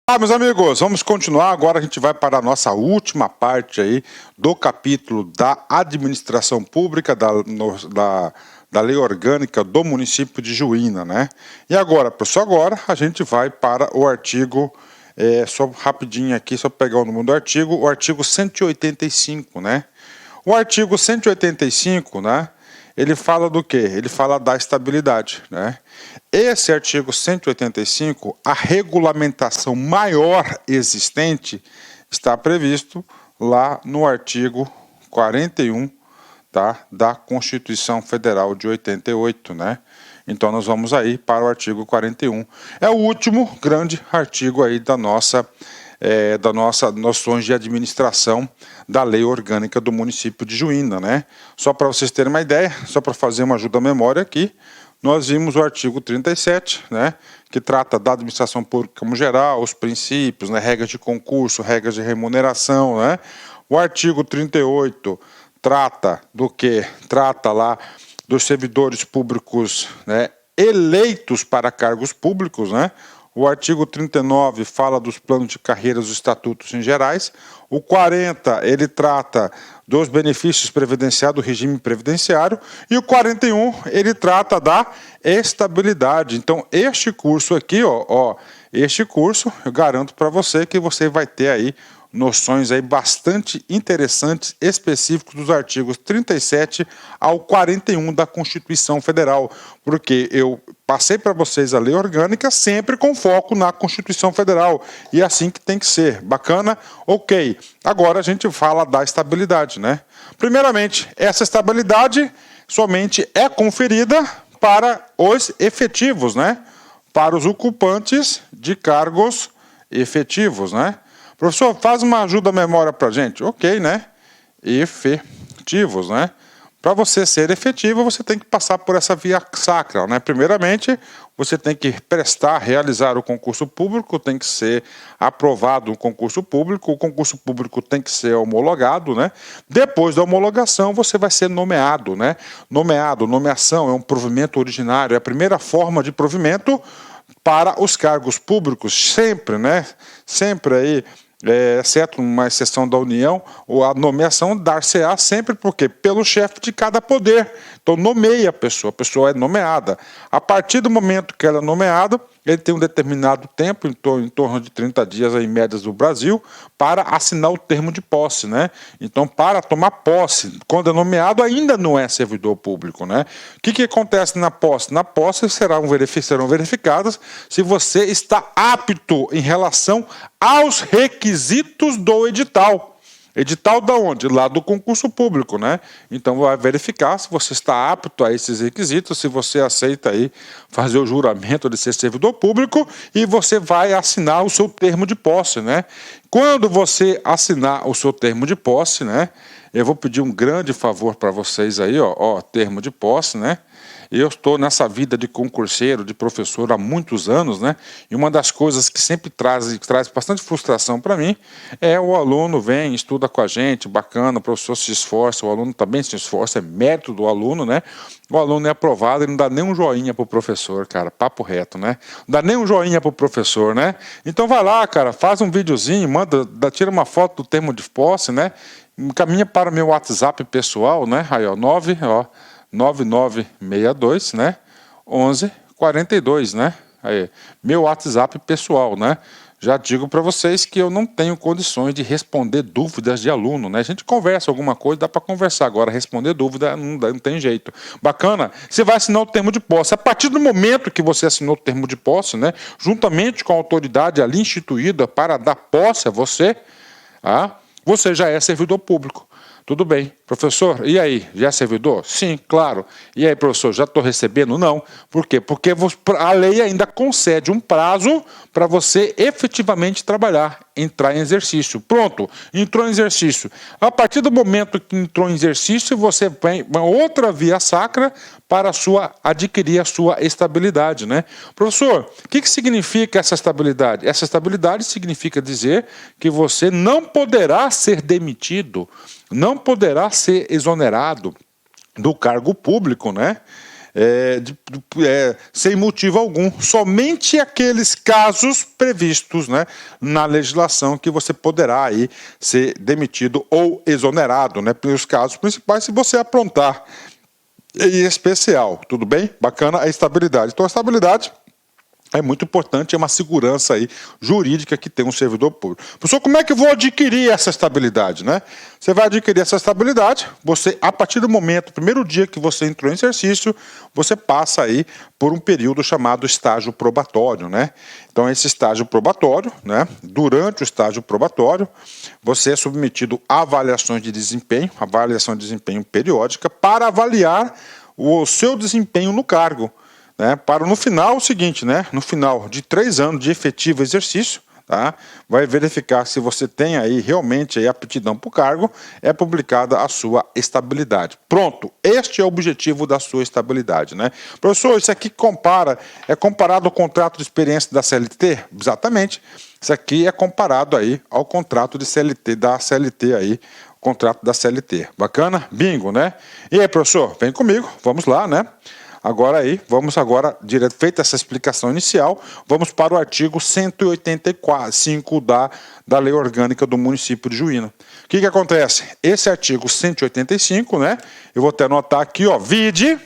Meus amigos, vamos continuar. Agora a gente vai para a nossa última parte aí do capítulo da administração pública da lei orgânica do município de Juína, né? E agora, pessoal, agora a gente vai para o artigo, só rapidinho aqui, só pegar o número do artigo, o artigo 185, né? O artigo 185, né? Ele fala do quê? Ele fala da estabilidade, né? Esse artigo 185, a regulamentação maior existente está previsto lá no artigo 41, tá, da Constituição Federal de 88, né? Então nós vamos aí para o artigo 41. É o último grande artigo aí da nossa noções de administração da lei orgânica do município de Juína, né? Só para vocês terem uma ideia, só para fazer uma ajuda à memória aqui, nós vimos o artigo 37, né, que trata da administração pública como geral, os princípios, né, regras de concurso, regras de remuneração, né? O artigo 38 trata do quê? Trata lá dos servidores públicos, né, eleitos para cargos públicos, né? O artigo 39 fala dos planos de carreira, dos estatutos em gerais. O 40, ele trata dos benefícios previdenciários, do regime previdenciário. E o 41, ele trata da estabilidade. Então, este curso aqui, este curso, eu garanto para você que você vai ter aí noções aí bastante interessantes, específicos dos artigos 37 ao 41 da Constituição Federal, porque eu passei para vocês a lei orgânica sempre com foco na Constituição Federal, e é assim que tem que ser. Bacana? Ok. Agora a gente fala da estabilidade, né? Primeiramente, essa estabilidade somente é conferida para os efetivos, né? Para os ocupantes de cargos efetivos, né? Professor, faz uma ajuda à memória para a gente. Ok, né? Efetivos, né? Para você ser efetivo, você tem que passar por essa via sacra, né? Primeiramente, você tem que realizar o concurso público, tem que ser aprovado o concurso público tem que ser homologado, né? Depois da homologação, você vai ser nomeado, né? Nomeação é um provimento originário, é a primeira forma de provimento para os cargos públicos, sempre, né? Sempre aí, exceto uma exceção da União, a nomeação dar-se-á sempre porque pelo chefe de cada poder. Então nomeia a pessoa é nomeada. A partir do momento que ela é nomeada, ele tem um determinado tempo, em torno de 30 dias em médias do Brasil, para assinar o termo de posse, né? Então, para tomar posse, quando é nomeado, ainda não é servidor público, né? O que acontece na posse? Na posse serão verificadas se você está apto em relação aos requisitos do edital. Edital da onde? Lá do concurso público, né? Então vai verificar se você está apto a esses requisitos, se você aceita aí fazer o juramento de ser servidor público, e você vai assinar o seu termo de posse, né? Quando você assinar o seu termo de posse, né? Eu vou pedir um grande favor para vocês aí, termo de posse, né? Eu estou nessa vida de concurseiro, de professor há muitos anos, né? E uma das coisas que sempre traz bastante frustração para mim é o aluno vem, estuda com a gente, bacana, o professor se esforça, o aluno também se esforça, é mérito do aluno, né? O aluno é aprovado e não dá nem um joinha pro professor, cara, papo reto, né? Não dá nem um joinha pro professor, né? Então vai lá, cara, faz um videozinho, tira uma foto do termo de posse, né? Encaminha para o meu WhatsApp pessoal, né? Aí, 9962, né? 1142, né? Aí, meu WhatsApp pessoal, né? Já digo para vocês que eu não tenho condições de responder dúvidas de aluno, né? A gente conversa alguma coisa, dá para conversar. Agora, responder dúvida não tem jeito. Bacana? Você vai assinar o termo de posse. A partir do momento que você assinou o termo de posse, né? Juntamente com a autoridade ali instituída para dar posse a você, você já é servidor público. Tudo bem. Professor, e aí? Já é servidor? Sim, claro. E aí, professor, já estou recebendo? Não. Por quê? Porque a lei ainda concede um prazo para você efetivamente trabalhar, entrar em exercício. Pronto, entrou em exercício. A partir do momento que entrou em exercício, você vem uma outra via sacra para adquirir a sua estabilidade, né? Professor, o que significa essa estabilidade? Essa estabilidade significa dizer que você não poderá ser demitido, não poderá ser exonerado do cargo público, né? sem motivo algum, somente aqueles casos previstos, né, na legislação que você poderá aí ser demitido ou exonerado, né, pelos casos principais, se você aprontar em especial, tudo bem? Bacana a estabilidade. Então a estabilidade é muito importante, é uma segurança aí jurídica que tem um servidor público. Professor, como é que eu vou adquirir essa estabilidade, né? Você vai adquirir essa estabilidade, você, a partir do momento, primeiro dia que você entrou em exercício, você passa aí por um período chamado estágio probatório, né? Então, esse estágio probatório, né? Durante o estágio probatório, você é submetido a avaliação de desempenho periódica, para avaliar o seu desempenho no cargo. Né, para no final o seguinte, né, no final de 3 anos de efetivo exercício, tá, vai verificar se você tem aí realmente aí aptidão para o cargo, é publicada a sua estabilidade. Pronto, este é o objetivo da sua estabilidade, né? Professor, isso aqui é comparado ao contrato de experiência da CLT? Exatamente, isso aqui é comparado aí ao contrato de CLT, da CLT aí, o contrato da CLT. Bacana? Bingo, né? E aí, professor, vem comigo, vamos lá, né? Feita essa explicação inicial, vamos para o artigo 185 da Lei Orgânica do Município de Juína. O que acontece? Esse artigo 185, né? Eu vou até anotar aqui, vide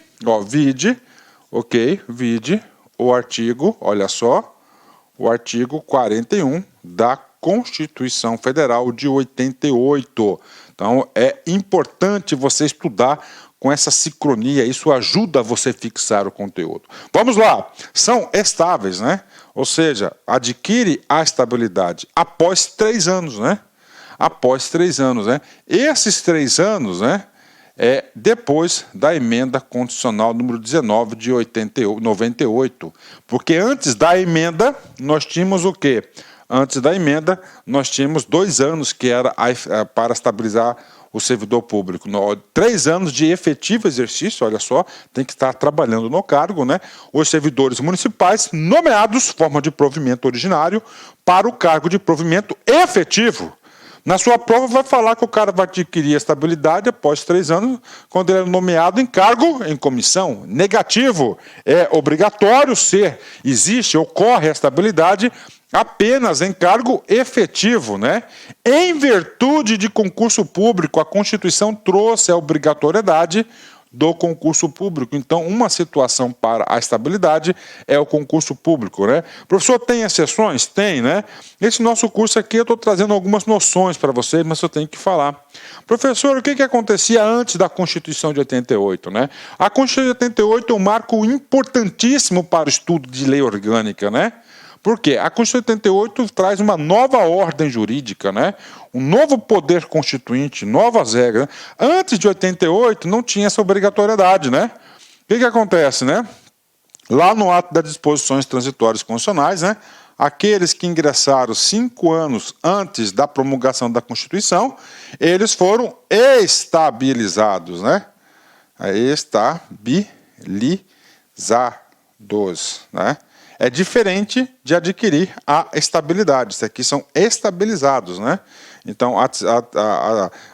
o artigo, olha só, o artigo 41 da Constituição Federal de 88. Então, é importante você estudar com essa sincronia, isso ajuda você a fixar o conteúdo. Vamos lá, são estáveis, né? Ou seja, adquire a estabilidade após 3 anos, né? Após 3 anos, né? Esses 3 anos, né? Depois da emenda constitucional número 19 de 98. Porque antes da emenda, nós tínhamos o quê? Antes da emenda, nós tínhamos 2 anos que era para estabilizar o servidor público. 3 anos de efetivo exercício, olha só, tem que estar trabalhando no cargo, né? Os servidores municipais nomeados, forma de provimento originário, para o cargo de provimento efetivo. Na sua prova vai falar que o cara vai adquirir a estabilidade após 3 anos, quando ele é nomeado em cargo, em comissão. Negativo, é obrigatório ocorre a estabilidade apenas em cargo efetivo, né? Em virtude de concurso público, a Constituição trouxe a obrigatoriedade do concurso público. Então, uma situação para a estabilidade é o concurso público, né? Professor, tem exceções? Tem, né? Esse nosso curso aqui eu estou trazendo algumas noções para vocês, mas eu tenho que falar. Professor, o que acontecia antes da Constituição de 88, né? A Constituição de 88 é um marco importantíssimo para o estudo de lei orgânica, né? Por quê? A Constituição de 88 traz uma nova ordem jurídica, né? Um novo poder constituinte, novas regras. Antes de 88 não tinha essa obrigatoriedade, né? O que acontece, né? Lá no ato das disposições transitórias constitucionais, né? Aqueles que ingressaram 5 anos antes da promulgação da Constituição, eles foram estabilizados, né? Estabilizados, né? É diferente de adquirir a estabilidade. Isso aqui são estabilizados, né? Então,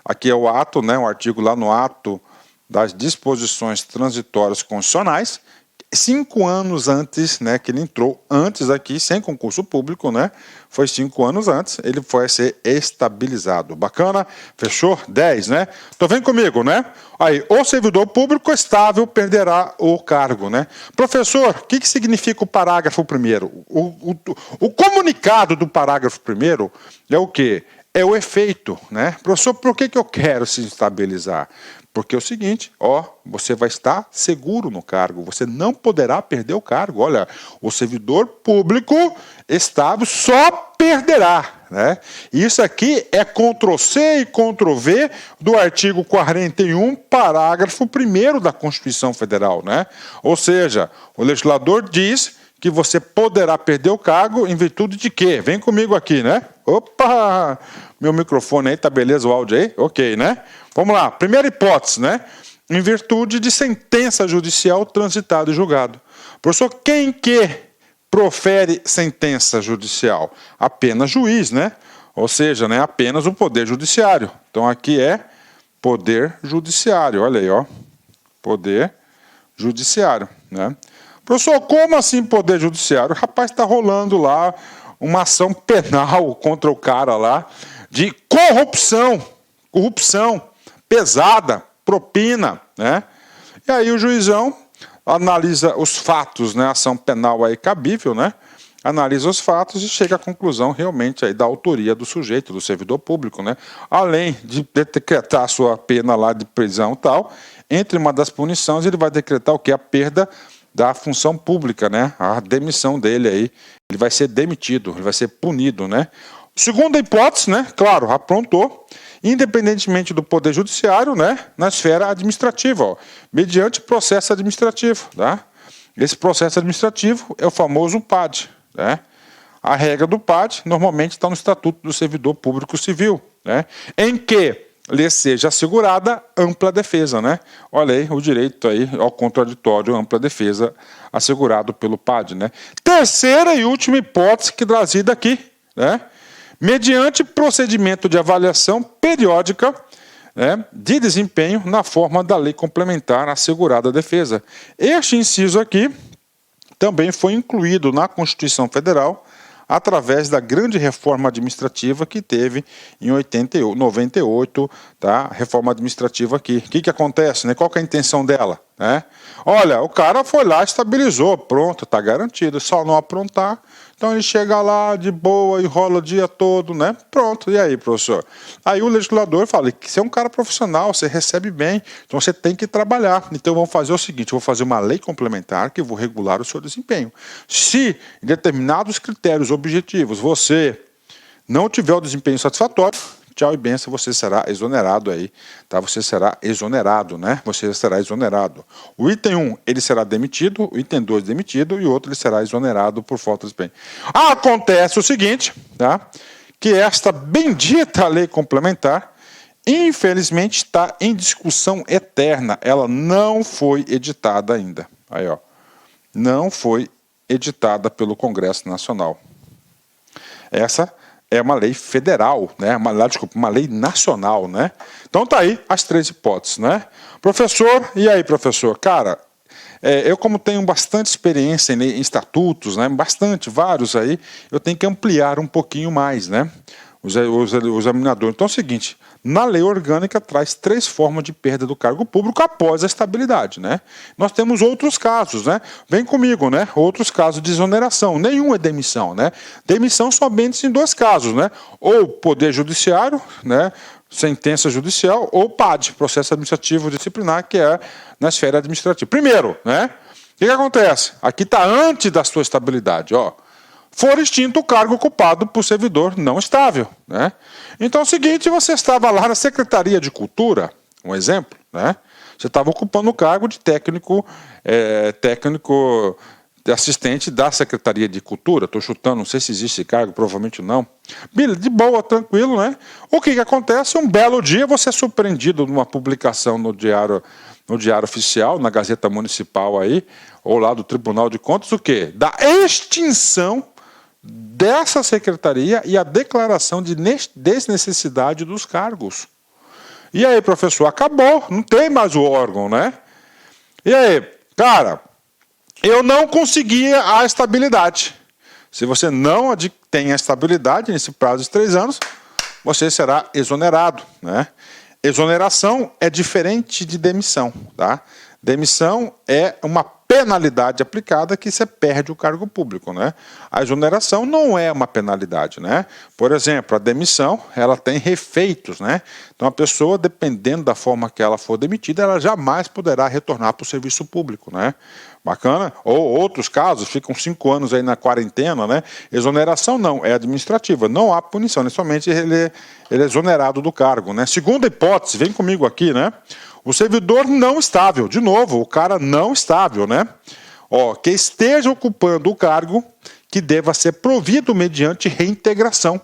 aqui é o ato, né? O artigo lá no ato das disposições transitórias constitucionais, 5 anos antes, né? Que ele entrou antes aqui, sem concurso público, né? Foi 5 anos antes, ele foi a ser estabilizado. Bacana? Fechou? 10, né? Então vem comigo, né? Aí, o servidor público estável perderá o cargo, né? Professor, o que significa o parágrafo 1º? O comunicado do parágrafo 1º é o quê? É o efeito, né? Professor, por que eu quero se estabilizar? Porque é o seguinte, você vai estar seguro no cargo, você não poderá perder o cargo. Olha, o servidor público estável só perderá, né? Isso aqui é Ctrl+C e Ctrl+V do artigo 41, parágrafo 1º da Constituição Federal, né? Ou seja, o legislador diz que você poderá perder o cargo em virtude de quê? Vem comigo aqui, né? Opa! Meu microfone aí, tá beleza o áudio aí? Ok, né? Vamos lá, primeira hipótese, né? Em virtude de sentença judicial transitada e julgado. Professor, quem que profere sentença judicial? Apenas juiz, né? Ou seja, né, apenas o Poder Judiciário. Então aqui é Poder Judiciário, olha aí, Poder Judiciário, né? Professor, como assim Poder Judiciário? Rapaz, está rolando lá uma ação penal contra o cara lá de corrupção pesada, propina, né? E aí o juizão analisa os fatos, né? Ação penal aí cabível, né? Analisa os fatos e chega à conclusão realmente aí da autoria do sujeito, do servidor público, né? Além de decretar a sua pena lá de prisão e tal, entre uma das punições ele vai decretar o que? A perda da função pública, né? A demissão dele aí. Ele vai ser demitido, ele vai ser punido, né? Segunda hipótese, né? Claro, aprontou, independentemente do Poder Judiciário, né? Na esfera administrativa, ó, mediante processo administrativo, tá? Esse processo administrativo é o famoso PAD, né? A regra do PAD normalmente está no Estatuto do Servidor Público Civil, né? Em que lhe seja assegurada ampla defesa, né? Olha aí o direito aí ao contraditório, ampla defesa assegurado pelo PAD, né? Terceira e última hipótese que trazida aqui, né? Mediante procedimento de avaliação periódica, né, de desempenho na forma da lei complementar assegurada à defesa. Este inciso aqui também foi incluído na Constituição Federal através da grande reforma administrativa que teve em 98, tá? Reforma administrativa aqui. O que acontece, né? Qual que é a intenção dela, né? Olha, o cara foi lá, estabilizou, pronto, está garantido, só não aprontar. Então ele chega lá de boa, enrola o dia todo, né? Pronto, e aí, professor? Aí o legislador fala que você é um cara profissional, você recebe bem, então você tem que trabalhar. Então vamos fazer o seguinte, eu vou fazer uma lei complementar que vou regular o seu desempenho. Se em determinados critérios objetivos você não tiver o desempenho satisfatório, tchau e benção, você será exonerado aí, tá? Você será exonerado, né? Você será exonerado. O item 1, ele será demitido, o item 2, demitido, e o outro ele será exonerado por falta de desempenho. Acontece o seguinte, tá? Que esta bendita lei complementar, infelizmente, está em discussão eterna. Ela não foi editada ainda. Aí, ó. Não foi editada pelo Congresso Nacional. Essa é uma lei federal, né? Uma lei nacional, né? Então tá aí as três hipóteses, né? Professor, e aí, professor? Cara, eu como tenho bastante experiência em estatutos, né? Vários aí, eu tenho que ampliar um pouquinho mais, né? O examinador. Então é o seguinte, na lei orgânica traz 3 formas de perda do cargo público após a estabilidade, né? Nós temos outros casos, né? Vem comigo, né? Outros casos de exoneração, nenhum é demissão, né? Demissão somente em 2 casos, né? Ou Poder Judiciário, né? Sentença judicial, ou PAD, processo administrativo disciplinar, que é na esfera administrativa. Primeiro, né? O que acontece? Aqui está antes da sua estabilidade, ó. For extinto o cargo ocupado por servidor não estável, né? Então é o seguinte, você estava lá na Secretaria de Cultura, um exemplo, né? Você estava ocupando o cargo de técnico assistente da Secretaria de Cultura, estou chutando, não sei se existe esse cargo, provavelmente não. De boa, tranquilo, né? O que acontece? Um belo dia você é surpreendido numa publicação no Diário Oficial, na Gazeta Municipal aí, ou lá do Tribunal de Contas, o quê? Da extinção dessa secretaria e a declaração de desnecessidade dos cargos. E aí, professor, acabou, não tem mais o órgão, né? E aí, cara, eu não conseguia a estabilidade. Se você não tem a estabilidade nesse prazo de 3 anos, você será exonerado, né? Exoneração é diferente de demissão, tá? Demissão é uma penalidade aplicada que você perde o cargo público, né? A exoneração não é uma penalidade, né? Por exemplo, a demissão, ela tem refeitos, né? Então a pessoa, dependendo da forma que ela for demitida, ela jamais poderá retornar para o serviço público, né? Bacana? Ou outros casos, ficam 5 anos aí na quarentena, né? Exoneração não, é administrativa, não há punição, né? Somente ele é exonerado do cargo, né? Segunda hipótese, vem comigo aqui, né? O servidor não estável, de novo, o cara não estável, né? Ó, que esteja ocupando o cargo que deva ser provido mediante reintegração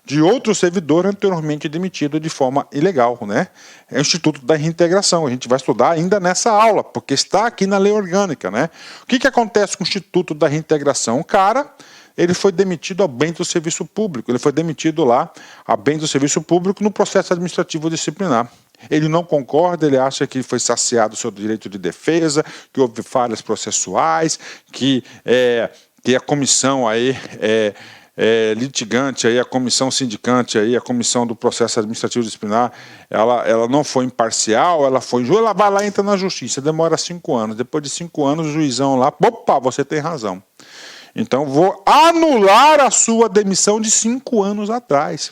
de outro servidor anteriormente demitido de forma ilegal, né? É o Instituto da Reintegração, a gente vai estudar ainda nessa aula, porque está aqui na lei orgânica, né? O que acontece com o Instituto da Reintegração? O cara, ele foi demitido a bem do serviço público, ele foi demitido lá a bem do serviço público no processo administrativo disciplinar. Ele não concorda, ele acha que foi saciado o seu direito de defesa, que houve falhas processuais, que a comissão aí litigante, aí, a comissão sindicante, aí, a comissão do processo administrativo disciplinar, ela não foi imparcial, ela vai lá e entra na justiça, demora 5 anos. Depois de 5 anos, o juizão lá, opa, você tem razão. Então, vou anular a sua demissão de 5 anos atrás.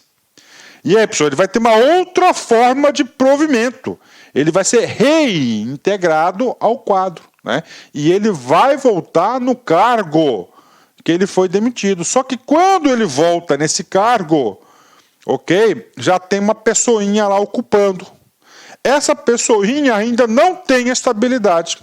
E aí, pessoal, ele vai ter uma outra forma de provimento. Ele vai ser reintegrado ao quadro, né? E ele vai voltar no cargo que ele foi demitido. Só que quando ele volta nesse cargo, ok, já tem uma pessoinha lá ocupando. Essa pessoinha ainda não tem estabilidade.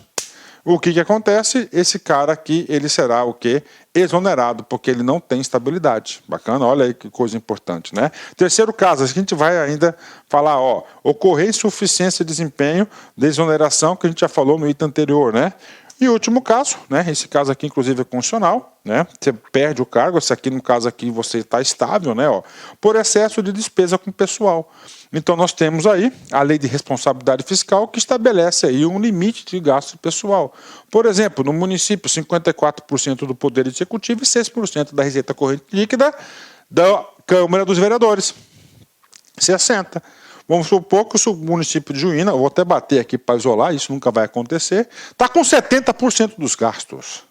O que acontece? Esse cara aqui, ele será o quê? Exonerado, porque ele não tem estabilidade. Bacana? Olha aí que coisa importante, né? Terceiro caso, a gente vai ainda falar, ó, ocorrer insuficiência de desempenho de exoneração, que a gente já falou no item anterior, né? E o último caso, né? Esse caso aqui, inclusive, é constitucional, né? Você perde o cargo, esse aqui, no caso aqui, você está estável, né? Ó, por excesso de despesa com pessoal. Então, nós temos aí a Lei de Responsabilidade Fiscal, que estabelece aí um limite de gasto pessoal. Por exemplo, no município, 54% do Poder Executivo e 6% da receita corrente líquida da Câmara dos Vereadores. 60%. Vamos supor que o município de Juína, eu vou até bater aqui para isolar, isso nunca vai acontecer, está com 70% dos gastos.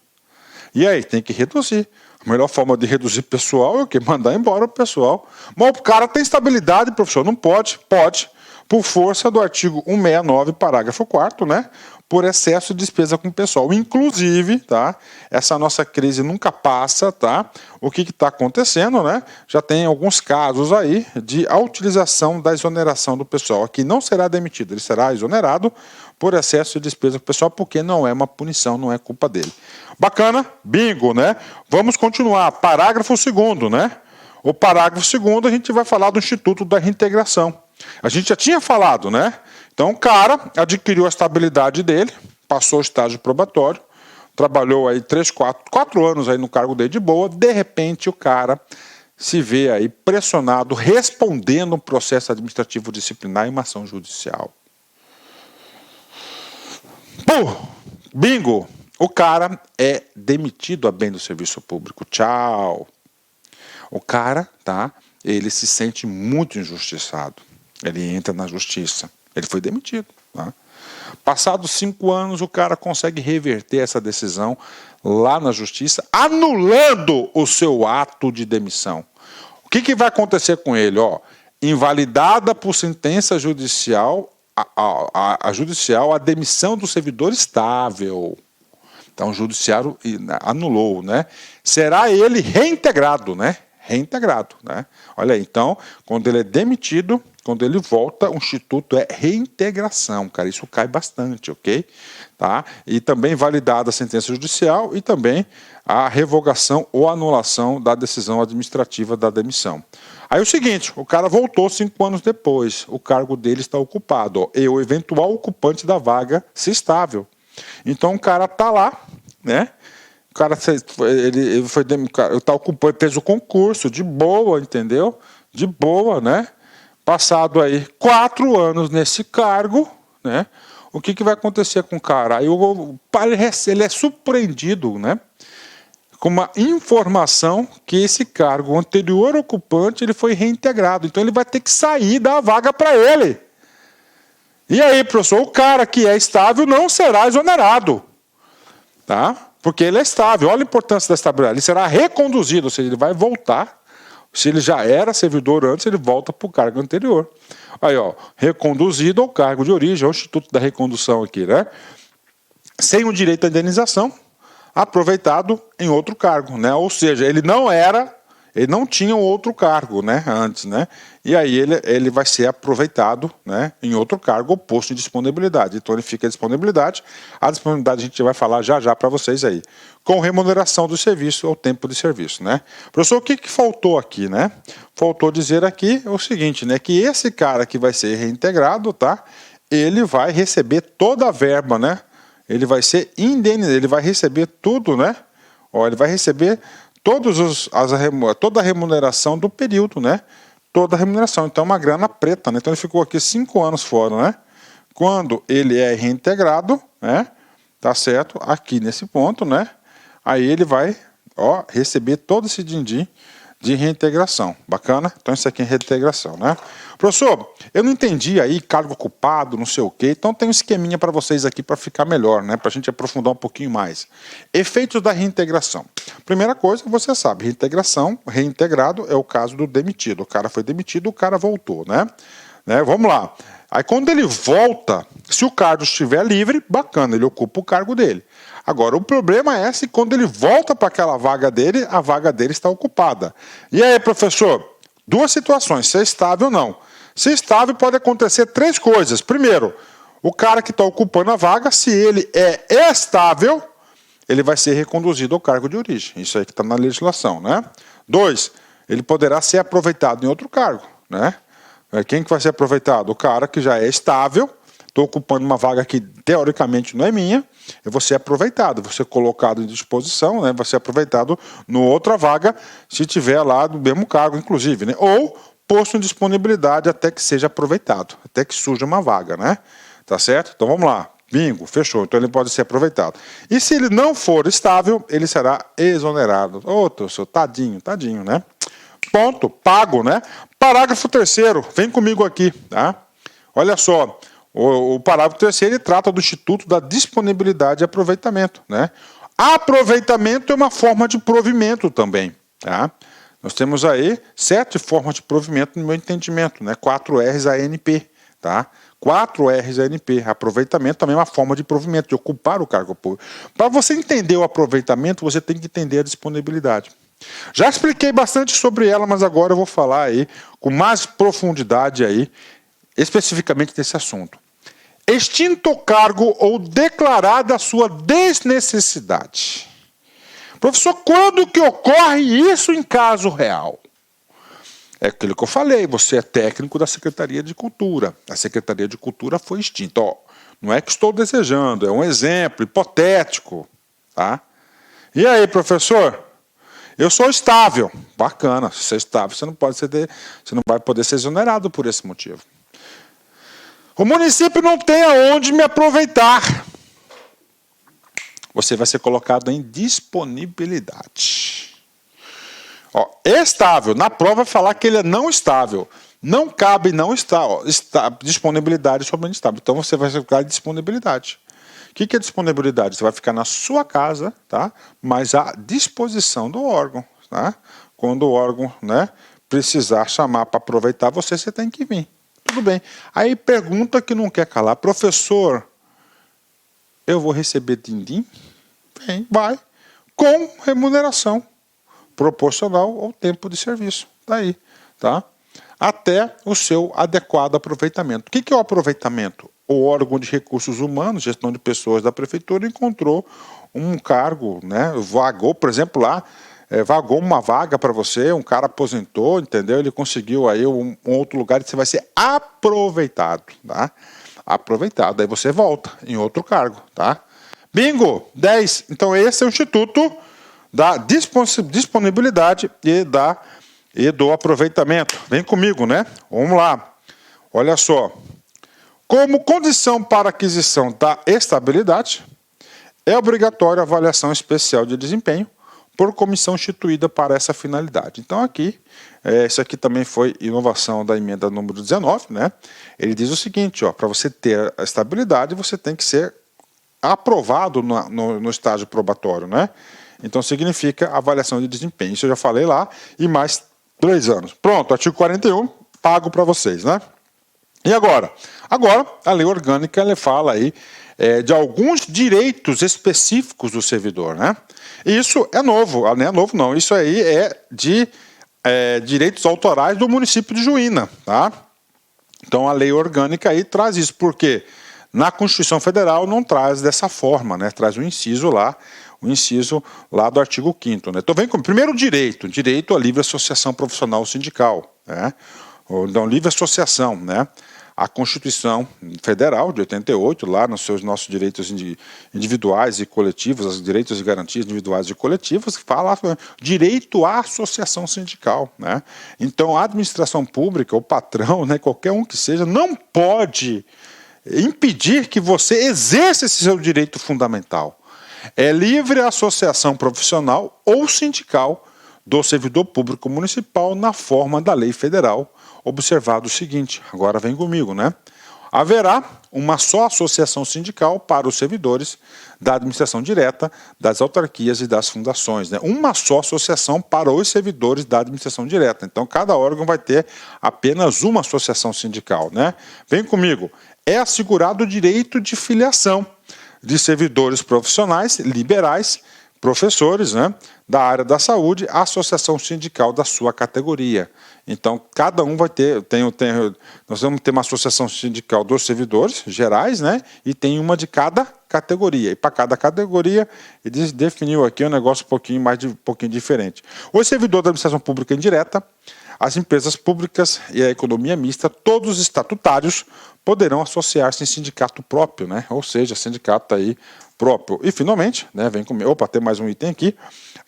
E aí, tem que reduzir. A melhor forma de reduzir pessoal é o quê? Mandar embora o pessoal. Mas o cara tem estabilidade, professor? Não pode? Pode. Por força do artigo 169, parágrafo 4º, né? Por excesso de despesa com o pessoal. Inclusive, tá? Essa nossa crise nunca passa, tá? O que está acontecendo, né? Já tem alguns casos aí de a utilização da exoneração do pessoal. Aqui não será demitido, ele será exonerado por excesso de despesa com o pessoal, porque não é uma punição, não é culpa dele. Bacana? Bingo, né? Vamos continuar. Parágrafo 2º, né? O parágrafo 2º a gente vai falar do Instituto da Reintegração. A gente já tinha falado, né? Então o cara adquiriu a estabilidade dele, passou o estágio probatório, trabalhou aí 4 anos aí no cargo dele de boa, de repente o cara se vê aí pressionado, respondendo um processo administrativo disciplinar em uma ação judicial. Bingo! O cara é demitido a bem do serviço público. Tchau! O cara, tá? Ele se sente muito injustiçado. Ele entra na justiça. Ele foi demitido. Tá? Passados 5 anos, o cara consegue reverter essa decisão lá na justiça, anulando o seu ato de demissão. O que vai acontecer com ele? Ó, invalidada por sentença judicial, a demissão do servidor estável. Então, o judiciário anulou, né? Será ele reintegrado, né? Reintegrado, né? Olha aí, então, quando ele é demitido, quando ele volta, o instituto é reintegração, cara, isso cai bastante, ok? Tá? E também validada a sentença judicial e também a revogação ou anulação da decisão administrativa da demissão. Aí é o seguinte, o cara voltou 5 anos depois, o cargo dele está ocupado, ó, e o eventual ocupante da vaga se estável. Então o cara está lá, né? O cara ele tá ocupando, fez o concurso de boa, entendeu? De boa, né? Passado aí 4 anos nesse cargo, né? O que vai acontecer com o cara? Aí ele é surpreendido, né? Com uma informação que esse cargo, o anterior ocupante, ele foi reintegrado. Então ele vai ter que sair da vaga para ele. E aí, professor, o cara que é estável não será exonerado, tá? Porque ele é estável. Olha a importância da estabilidade. Ele será reconduzido, ou seja, ele vai voltar. Se ele já era servidor antes, ele volta para o cargo anterior. Aí, ó, reconduzido ao cargo de origem, é o Instituto da Recondução aqui, né? Sem o direito à indenização, aproveitado em outro cargo, né? Ou seja, ele não tinha um outro cargo, né, antes, né? E aí ele vai ser aproveitado, né, em outro cargo, ou posto em disponibilidade. Então ele fica em disponibilidade. A disponibilidade a gente vai falar já para vocês aí. Com remuneração do serviço ou tempo de serviço, né? Professor, o que faltou aqui, né? Faltou dizer aqui o seguinte, né, que esse cara que vai ser reintegrado, tá? Ele vai receber toda a verba, né? Ele vai ser indenizado, ele vai receber tudo, né? Ó, ele vai receber toda a remuneração do período, né? toda a remuneração. Então é uma grana preta, né? Então ele ficou aqui 5 anos fora, né? Quando ele é reintegrado, né? Tá certo? Aqui nesse ponto, né? Aí ele vai, ó, receber todo esse din-din de reintegração. Bacana? Então isso aqui é reintegração, né? Professor, eu não entendi aí, cargo ocupado, não sei o quê. Então tem um esqueminha para vocês aqui para ficar melhor, né? Para a gente aprofundar um pouquinho mais. Efeitos da reintegração. Primeira coisa, você sabe, reintegração, reintegrado é o caso do demitido. O cara foi demitido, o cara voltou, né? Vamos lá. Aí quando ele volta, se o cargo estiver livre, bacana, ele ocupa o cargo dele. Agora, o problema é se quando ele volta para aquela vaga dele, a vaga dele está ocupada. E aí, professor? Duas situações, se é estável ou não. Se estável, pode acontecer 3 coisas. Primeiro, o cara que está ocupando a vaga, se ele é estável, ele vai ser reconduzido ao cargo de origem. Isso aí que está na legislação, né? 2, ele poderá ser aproveitado em outro cargo, né? Quem que vai ser aproveitado? O cara que já é estável, estou ocupando uma vaga que teoricamente não é minha, eu vou ser aproveitado, vou ser colocado em disposição, né? Vai ser aproveitado no outra vaga, se tiver lá do mesmo cargo, inclusive, né? Ou posto em disponibilidade até que seja aproveitado, até que surja uma vaga, né? Tá certo? Então vamos lá. Bingo, fechou. Então ele pode ser aproveitado. E se ele não for estável, ele será exonerado. Ô, seu tadinho, né? Ponto, pago, né? Parágrafo 3º, vem comigo aqui, tá? Olha só, o parágrafo 3º ele trata do Instituto da Disponibilidade e Aproveitamento, né? Aproveitamento é uma forma de provimento também, tá? Nós temos aí 7 formas de provimento no meu entendimento, né? 4 R's ANP, tá? 4 R's ANP, aproveitamento também é uma forma de provimento, de ocupar o cargo público. Para você entender o aproveitamento, você tem que entender a disponibilidade. Já expliquei bastante sobre ela, mas agora eu vou falar aí com mais profundidade aí, especificamente desse assunto. Extinto o cargo ou declarada a sua desnecessidade. Professor, quando que ocorre isso em caso real? É aquilo que eu falei, você é técnico da Secretaria de Cultura. A Secretaria de Cultura foi extinta. Ó, não é que estou desejando, é um exemplo hipotético. Tá? E aí, professor? Eu sou estável. Bacana, se você é estável, você não vai poder ser exonerado por esse motivo. O município não tem aonde me aproveitar. Você vai ser colocado em disponibilidade. Ó, estável, na prova vai falar que ele é não estável. Não cabe não estar, disponibilidade somente estável. Então você vai ficar em disponibilidade. O que é disponibilidade? Você vai ficar na sua casa, tá? Mas à disposição do órgão, tá? Quando o órgão, né, precisar chamar para aproveitar você, você tem que vir. Tudo bem. Aí pergunta que não quer calar. Professor, eu vou receber din-din? Bem, vai. Com remuneração proporcional ao tempo de serviço. Daí, tá? Até o seu adequado aproveitamento. O que é o aproveitamento? O órgão de recursos humanos, gestão de pessoas da prefeitura, encontrou um cargo, né? Vagou, por exemplo, lá, vagou uma vaga para você, um cara aposentou, entendeu? Ele conseguiu aí um outro lugar e você vai ser aproveitado, tá? Aproveitado, aí você volta em outro cargo, tá? Bingo! 10. Então esse é o Instituto da Disponibilidade e do Aproveitamento. Vem comigo, né? Vamos lá. Olha só. Como condição para aquisição da estabilidade, é obrigatória a avaliação especial de desempenho por comissão instituída para essa finalidade. Então aqui, isso aqui também foi inovação da emenda número 19, né? Ele diz o seguinte, ó, para você ter a estabilidade, você tem que ser aprovado no estágio probatório, né? Então significa avaliação de desempenho. Isso eu já falei lá, e mais 3 anos. Pronto, artigo 41, pago para vocês, né? E agora? Agora, a lei orgânica ela fala aí de alguns direitos específicos do servidor, né? E isso é novo, não é novo não, isso aí é de direitos autorais do município de Juína, tá? Então a lei orgânica aí traz isso, porque na Constituição Federal não traz dessa forma, né? Traz o inciso lá do artigo 5º, né? Então vem com o primeiro direito à livre associação profissional sindical, né? Então livre associação, né? A Constituição Federal de 88, lá nos nossos direitos individuais e coletivos, os direitos e garantias individuais e coletivas, fala direito à associação sindical, né? Então, a administração pública, o patrão, né, qualquer um que seja, não pode impedir que você exerça esse seu direito fundamental. É livre a associação profissional ou sindical do servidor público municipal na forma da lei federal, observado o seguinte, agora vem comigo, né? Haverá uma só associação sindical para os servidores da administração direta, das autarquias e das fundações, né? Uma só associação para os servidores da administração direta. Então, cada órgão vai ter apenas uma associação sindical, né? Vem comigo. É assegurado o direito de filiação de servidores profissionais, liberais, professores, né, da área da saúde, a associação sindical da sua categoria. Então, cada um vai ter, nós vamos ter uma associação sindical dos servidores gerais, né, e tem uma de cada categoria. E para cada categoria, ele definiu aqui um negócio um pouquinho diferente. O servidor da administração pública indireta, as empresas públicas e a economia mista, todos os estatutários poderão associar-se em sindicato próprio, né? Ou seja, sindicato aí próprio. E, finalmente, né, vem comigo, opa, tem mais um item aqui,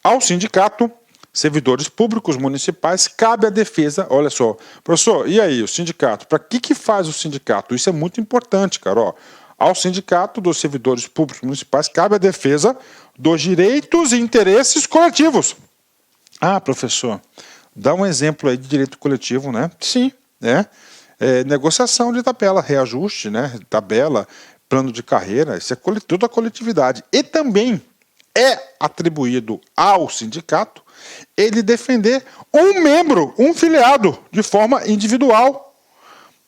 ao sindicato, servidores públicos municipais, cabe a defesa, olha só, professor, e aí, o sindicato, para que faz o sindicato? Isso é muito importante, cara, ó. Ao sindicato dos servidores públicos municipais, cabe a defesa dos direitos e interesses coletivos. Ah, professor, dá um exemplo aí de direito coletivo, né? Sim, né? Negociação de tabela, reajuste, né? Tabela, plano de carreira, isso é tudo a coletividade. E também é atribuído ao sindicato ele defender um membro, um filiado, de forma individual,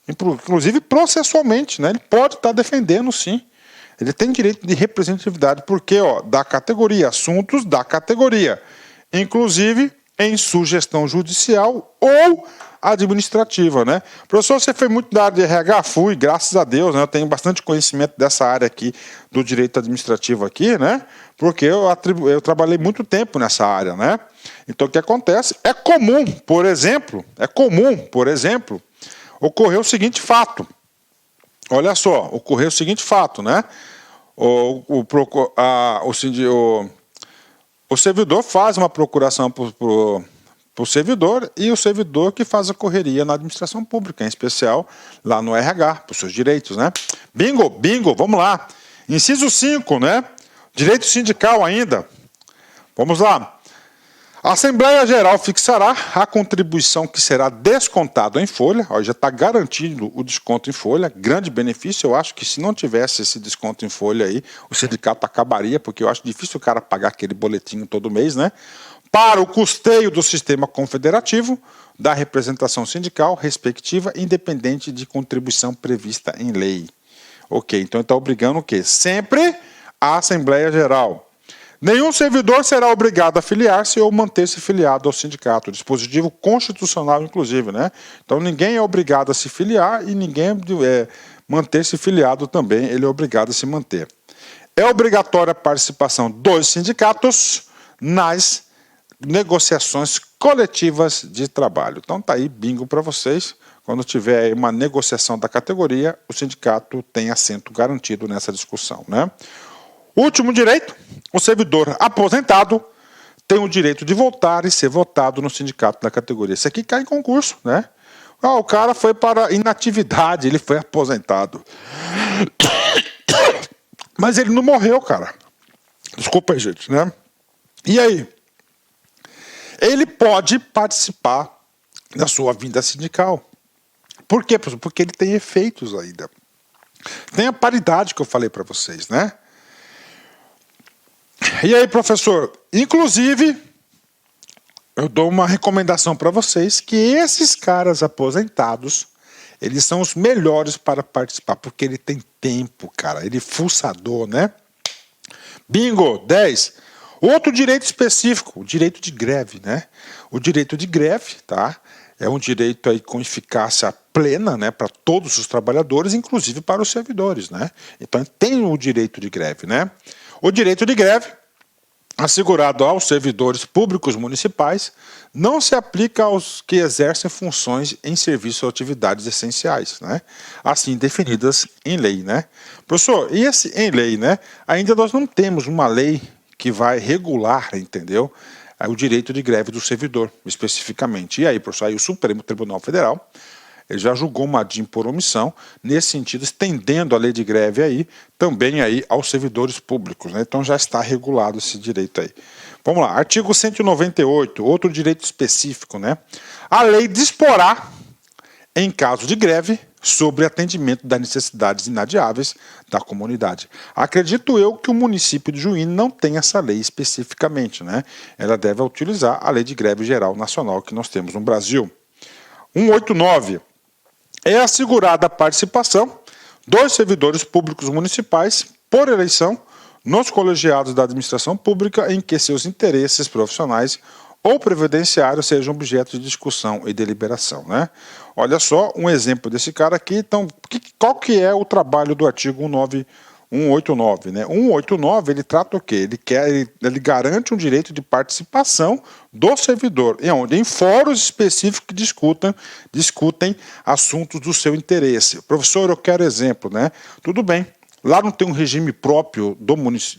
inclusive processualmente, né? Ele pode estar defendendo, sim. Ele tem direito de representatividade, porque, ó, da categoria, assuntos da categoria, inclusive em sugestão judicial ou administrativa, né? Professor, você foi muito da área de RH? Fui, graças a Deus, né? Eu tenho bastante conhecimento dessa área aqui do direito administrativo aqui, né? Porque eu trabalhei muito tempo nessa área, né? Então, o que acontece? É comum, por exemplo, ocorreu o seguinte fato. Olha só, ocorreu o seguinte fato, né? O servidor faz uma procuração para o servidor e o servidor que faz a correria na administração pública, em especial lá no RH, para os seus direitos, né? Bingo, vamos lá. Inciso 5, né? Direito sindical ainda. Vamos lá. A Assembleia Geral fixará a contribuição que será descontada em folha, ó, já está garantido o desconto em folha, grande benefício. Eu acho que se não tivesse esse desconto em folha aí, o sindicato acabaria, porque eu acho difícil o cara pagar aquele boletim todo mês, né? Para o custeio do sistema confederativo, da representação sindical respectiva, independente de contribuição prevista em lei. Ok, então está obrigando o quê? Sempre a Assembleia Geral. Nenhum servidor será obrigado a filiar-se ou manter-se filiado ao sindicato. Dispositivo constitucional, inclusive, né? Então, ninguém é obrigado a se filiar e ninguém manter-se filiado também, ele é obrigado a se manter. É obrigatória a participação dos sindicatos nas negociações coletivas de trabalho. Então, tá aí, bingo para vocês. Quando tiver uma negociação da categoria, o sindicato tem assento garantido nessa discussão, né? Último direito, o servidor aposentado tem o direito de votar e ser votado no sindicato da categoria. Isso aqui cai em concurso, né? O cara foi para inatividade, ele foi aposentado. Mas ele não morreu, cara. Desculpa aí, gente, né? E aí? Ele pode participar da sua vida sindical. Por quê, professor? Porque ele tem efeitos ainda. Tem a paridade que eu falei para vocês, né? E aí, professor, inclusive, eu dou uma recomendação para vocês que esses caras aposentados, eles são os melhores para participar, porque ele tem tempo, cara, ele é fuçador, né? Bingo, 10. Outro direito específico, o direito de greve, né? O direito de greve, tá? É um direito aí com eficácia plena, né, para todos os trabalhadores, inclusive para os servidores, né? Então, tem o direito de greve, né? O direito de greve assegurado aos servidores públicos municipais não se aplica aos que exercem funções em serviço ou atividades essenciais, né? Assim definidas em lei, né? Professor, e esse em lei, né? Ainda nós não temos uma lei que vai regular, entendeu? O direito de greve do servidor, especificamente. E aí, professor, aí o Supremo Tribunal Federal ele já julgou uma DIN por omissão, nesse sentido, estendendo a lei de greve aí, também aí aos servidores públicos, né? Então já está regulado esse direito aí. Vamos lá, artigo 198, outro direito específico, né? A lei disporá, em caso de greve, sobre atendimento das necessidades inadiáveis da comunidade. Acredito eu que o município de Juína não tem essa lei especificamente, né? Ela deve utilizar a lei de greve geral nacional que nós temos no Brasil. 189. É assegurada a participação dos servidores públicos municipais por eleição nos colegiados da administração pública em que seus interesses profissionais ou previdenciários sejam objeto de discussão e deliberação, né? Olha só um exemplo desse cara aqui. Então, qual que é o trabalho do artigo 189, né? 189 ele trata o quê? Ele garante um direito de participação do servidor, em fóruns específicos que discutem assuntos do seu interesse. Professor, eu quero exemplo, né? Tudo bem. Lá não tem um regime próprio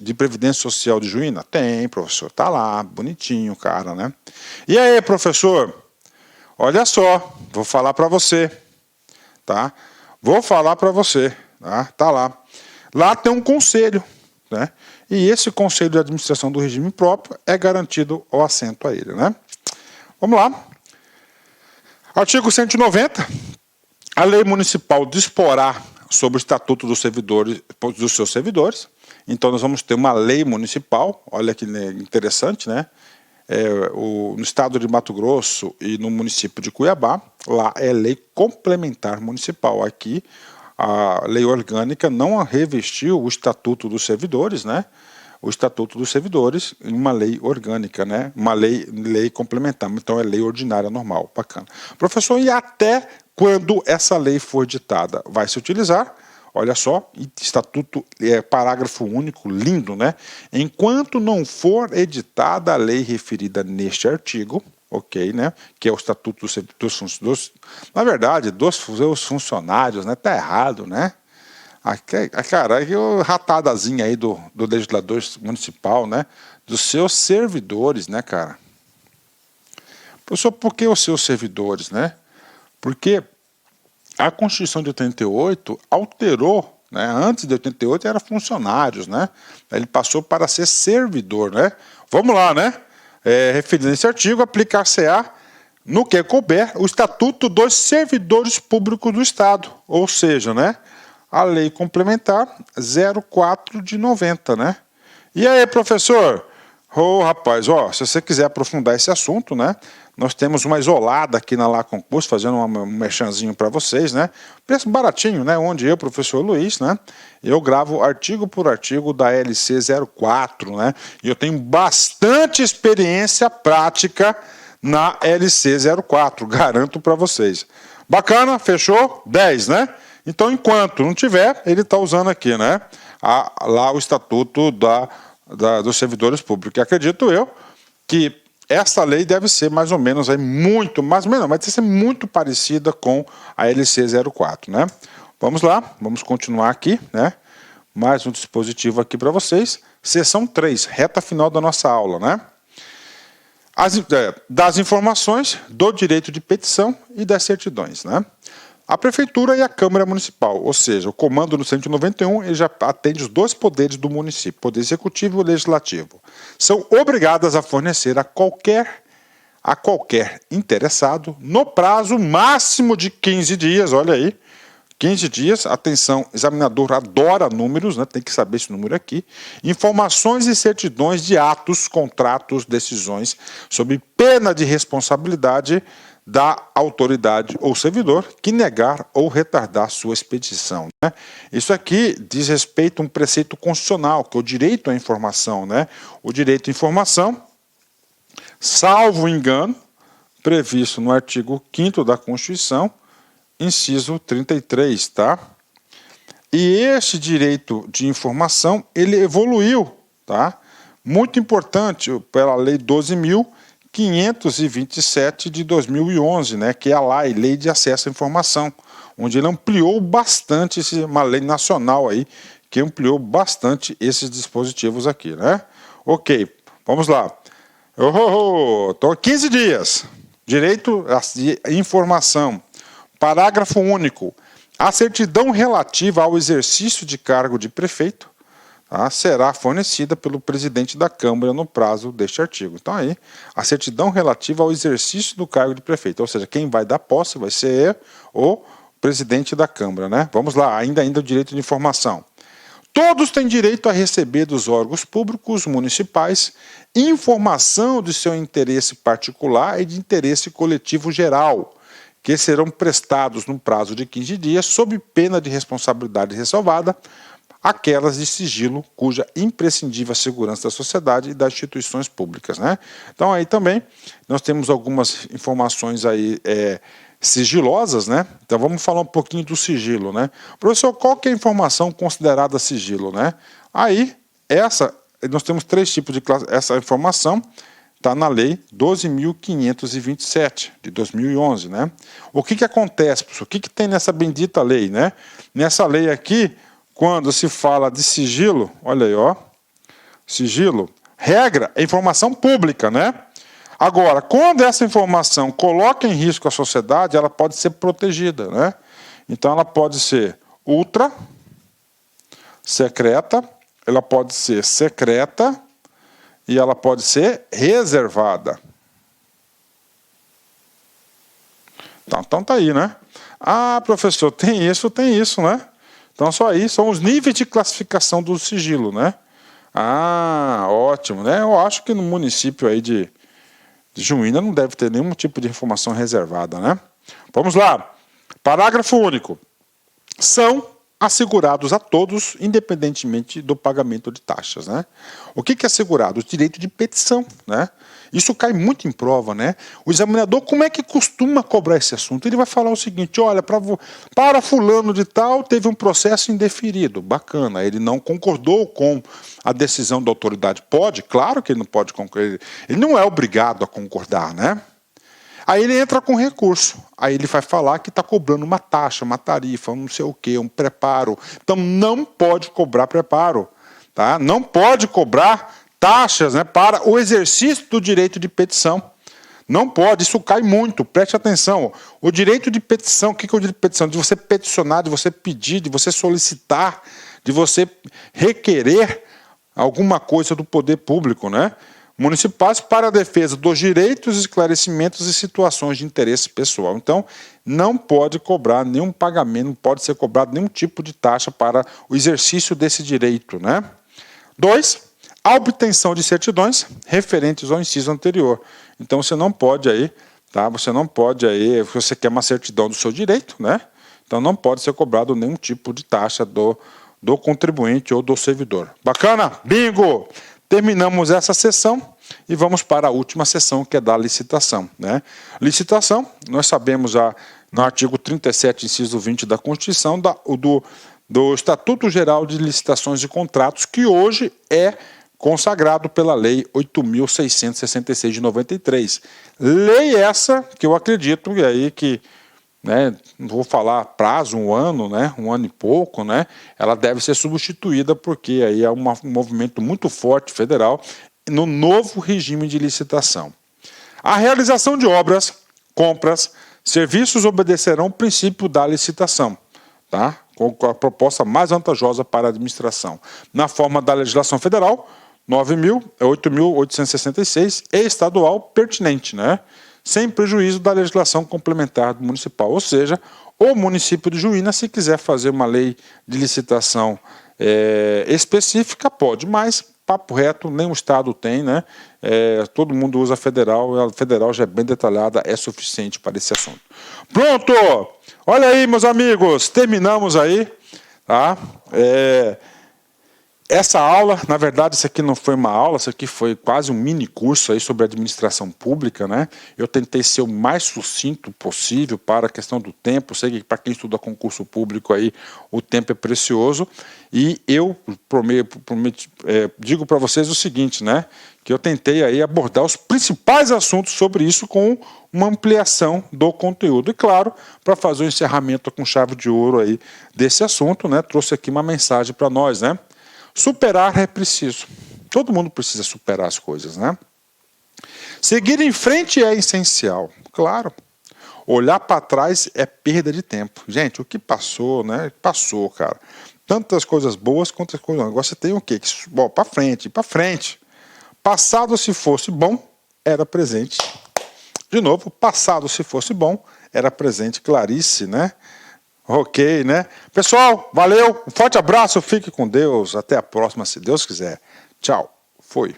de Previdência Social de Juína? Tem, professor. Tá lá, bonitinho, cara, né? E aí, professor? Olha só, vou falar para você, tá? Vou falar para você, tá? Tá lá. Lá tem um conselho, né? E esse conselho de administração do regime próprio é garantido ao assento a ele, né? Vamos lá. Artigo 190. A lei municipal disporá sobre o estatuto dos seus servidores. Então nós vamos ter uma lei municipal. Olha que interessante, né? No estado de Mato Grosso e no município de Cuiabá, lá é lei complementar municipal. Aqui a lei orgânica não revestiu o estatuto dos servidores, né? O estatuto dos servidores em uma lei orgânica, né? Uma lei complementar. Então é lei ordinária normal, bacana. Professor, e até quando essa lei for ditada, vai se utilizar? Olha só, estatuto, parágrafo único, lindo, né? Enquanto não for editada a lei referida neste artigo, ok, né? Que é o estatuto na verdade, dos seus funcionários, né? Tá errado, né? Cara, a ratadazinha aí do legislador municipal, né? Dos seus servidores, né, cara? Professor, por que os seus servidores, né? Porque a Constituição de 88 alterou, né? Antes de 88 era funcionários, né? Ele passou para ser servidor, né? Vamos lá, né? Referindo a esse artigo, aplicar-se-á no que couber o Estatuto dos Servidores Públicos do Estado, ou seja, né? A Lei Complementar 04 de 90, né? E aí, professor? Rapaz, se você quiser aprofundar esse assunto, né? Nós temos uma isolada aqui na Lá Concurso, fazendo um merchanzinho para vocês, né? Preço baratinho, né? Onde eu, professor Luiz, né? Eu gravo artigo por artigo da LC 04, né? E eu tenho bastante experiência prática na LC 04, garanto para vocês. Bacana? Fechou? 10, né? Então, enquanto não tiver, ele está usando aqui, né? Lá o Estatuto dos Servidores Públicos. E acredito eu que essa lei deve ser mais ou menos aí vai ser muito parecida com a LC 04, né? Vamos lá, vamos continuar aqui, né? Mais um dispositivo aqui para vocês. Seção 3, reta final da nossa aula, né? Das informações do direito de petição e das certidões, né? A Prefeitura e a Câmara Municipal, ou seja, o comando no 191, ele já atende os dois poderes do município, o Poder Executivo e o Legislativo. São obrigadas a fornecer a qualquer interessado, no prazo máximo de 15 dias, olha aí, 15 dias, atenção, examinador adora números, né, tem que saber esse número aqui, informações e certidões de atos, contratos, decisões, sob pena de responsabilidade da autoridade ou servidor que negar ou retardar sua expedição, né? Isso aqui diz respeito a um preceito constitucional, que é o direito à informação, né? O direito à informação, salvo engano, previsto no artigo 5º da Constituição, inciso 33, tá? E este direito de informação, ele evoluiu, tá? muito importante pela Lei 12.527 de 2011, né, que é a Lei de Acesso à Informação, onde ele ampliou bastante, uma lei nacional aí, que ampliou bastante esses dispositivos aqui, né? Ok, vamos lá. Estou 15 dias. Direito à informação. Parágrafo único. A certidão relativa ao exercício de cargo de prefeito, tá, será fornecida pelo presidente da Câmara no prazo deste artigo. Então aí, a certidão relativa ao exercício do cargo de prefeito, ou seja, quem vai dar posse vai ser o presidente da Câmara, né? Vamos lá, ainda o direito de informação. Todos têm direito a receber dos órgãos públicos municipais informação de seu interesse particular e de interesse coletivo geral, que serão prestados no prazo de 15 dias, sob pena de responsabilidade ressalvada, aquelas de sigilo cuja imprescindível segurança da sociedade e das instituições públicas, né? Então aí também nós temos algumas informações aí sigilosas, né? Então vamos falar um pouquinho do sigilo, né? Professor, qual que é a informação considerada sigilo, né? Aí nós temos 3 tipos de classe. Essa informação está na Lei 12.527 de 2011, né? O que acontece, professor? O que tem nessa bendita lei, né? Nessa lei aqui, quando se fala de sigilo, olha aí, ó, sigilo, regra é informação pública, né? Agora, quando essa informação coloca em risco a sociedade, ela pode ser protegida, né? Então, ela pode ser ultra secreta, ela pode ser secreta e ela pode ser reservada. Então tá aí, né? Ah, professor, tem isso, né? Então, só aí são os níveis de classificação do sigilo, né? Ah, ótimo, né? Eu acho que no município aí de Juína não deve ter nenhum tipo de informação reservada, né? Vamos lá. Parágrafo único. São assegurados a todos, independentemente do pagamento de taxas, né? O que é assegurado? O direito de petição, né? Isso cai muito em prova, né? O examinador, como é que costuma cobrar esse assunto? Ele vai falar o seguinte, olha, para fulano de tal, teve um processo indeferido. Bacana, ele não concordou com a decisão da autoridade. Pode? Claro que ele não pode concordar. Ele não é obrigado a concordar, né? Aí ele entra com recurso. Aí ele vai falar que está cobrando uma taxa, uma tarifa, um não sei o quê, um preparo. Então não pode cobrar preparo, tá? Não pode cobrar taxas, né, para o exercício do direito de petição. Não pode, isso cai muito, preste atenção. O direito de petição, o que é o direito de petição? De você peticionar, de você pedir, de você solicitar, de você requerer alguma coisa do poder público, né? Municipais para a defesa dos direitos, esclarecimentos e situações de interesse pessoal. Então, não pode cobrar nenhum pagamento, não pode ser cobrado nenhum tipo de taxa para o exercício desse direito, né? 2, a obtenção de certidões referentes ao inciso anterior. Então, você não pode aí, tá? Você não pode aí, você quer uma certidão do seu direito, né? Então, não pode ser cobrado nenhum tipo de taxa do contribuinte ou do servidor. Bacana? Bingo! Terminamos essa sessão e vamos para a última sessão, que é da licitação, né? Licitação, nós sabemos já no artigo 37, inciso 20 da Constituição, do Estatuto Geral de Licitações e Contratos, que hoje é consagrado pela Lei 8.666 de 93. Lei essa que eu acredito, e aí que, né, não vou falar prazo, um ano, né, um ano e pouco, né, ela deve ser substituída porque aí é um movimento muito forte federal no novo regime de licitação. A realização de obras, compras, serviços obedecerão o princípio da licitação, tá? Com a proposta mais vantajosa para a administração, na forma da legislação federal 8.866 e estadual pertinente, né? Sem prejuízo da legislação complementar municipal. Ou seja, o município de Juína, se quiser fazer uma lei de licitação específica, pode, mas, papo reto, nem o Estado tem, né? Todo mundo usa a federal, a federal já é bem detalhada, é suficiente para esse assunto. Pronto! Olha aí, meus amigos, terminamos aí, tá? Essa aula, na verdade, isso aqui não foi uma aula, isso aqui foi quase um mini curso aí sobre administração pública, né? Eu tentei ser o mais sucinto possível para a questão do tempo. Sei que para quem estuda concurso público aí, o tempo é precioso. E eu digo para vocês o seguinte, né? Que eu tentei aí abordar os principais assuntos sobre isso com uma ampliação do conteúdo. E claro, para fazer o encerramento com chave de ouro aí desse assunto, né? Trouxe aqui uma mensagem para nós, né? Superar é preciso. Todo mundo precisa superar as coisas, né? Seguir em frente é essencial, claro. Olhar para trás é perda de tempo. Gente, o que passou, né? Passou, cara. Tantas coisas boas quanto as coisas ruins. Agora você tem o quê? Bom, para frente, para frente. Passado, se fosse bom, era presente. De novo, passado, se fosse bom, era presente. Clarice, né? Ok, né? Pessoal, valeu, um forte abraço, fique com Deus, até a próxima, se Deus quiser. Tchau, fui.